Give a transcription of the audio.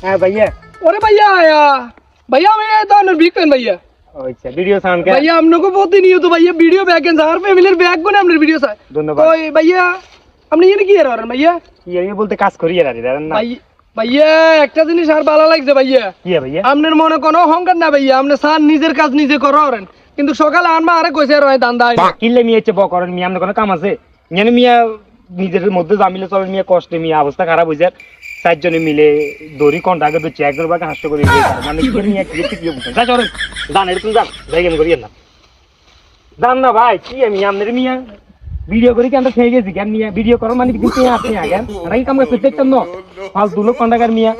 হ্যাঁ ভাইয়া। ওরে ভাইয়া আয়া ভাইয়া আমি তো আপনার বিগ ফ্যান ভাইয়া। আচ্ছা ভিডিও সাউন্ড কে ভাইয়া আপনাকে প্রতিনিয়ত ভাইয়া ভিডিও ব্যাকেন আর ফ্যামিলির ব্যাক কোনে আপনার ভিডিও স্যার। ধন্যবাদ। ওই ভাইয়া আপনি এর কি করেন ভাইয়া? কি আমি বলতে কাজ করি আর জানেন না। ভাইয়া একটা জিনিস আর ভালো লাগছে ভাইয়া। কি ভাইয়া? আপনার মনে কোনো অহংকার না ভাইয়া, আপনি স্যার নিজের কাজ নিজে করেন, কিন্তু সকালে আনমা আরে কইছে রয় দান্দা কিনলে মিয়া হচ্ছে করেন মিয়া, আপনার কোনো কাম আছে? জানেন মিয়া নিজের মধ্যে জামিলে চলেন মিয়া, কষ্টে মিয়া অবস্থা খারাপ হয়ে যায়, চারজনে মিলে দড়ি কন্টা আগে দিচ্ছে একজন বাকে হাস্য করে মানে মিয়া কি কি বুঝছেন? যা চলেন যান, এরকম যান, যাই গেম করিয়েন না, যান না ভাই। কি আমি আপনার মিয়া ভিডিও করি কেন খেয়ে গেছি কেন মিয়া? ভিডিও করার মানে কিন্তু আপনি আগে আর কাম করতে দেখতেন না ফালতু লোক কন্টাকার মিয়া।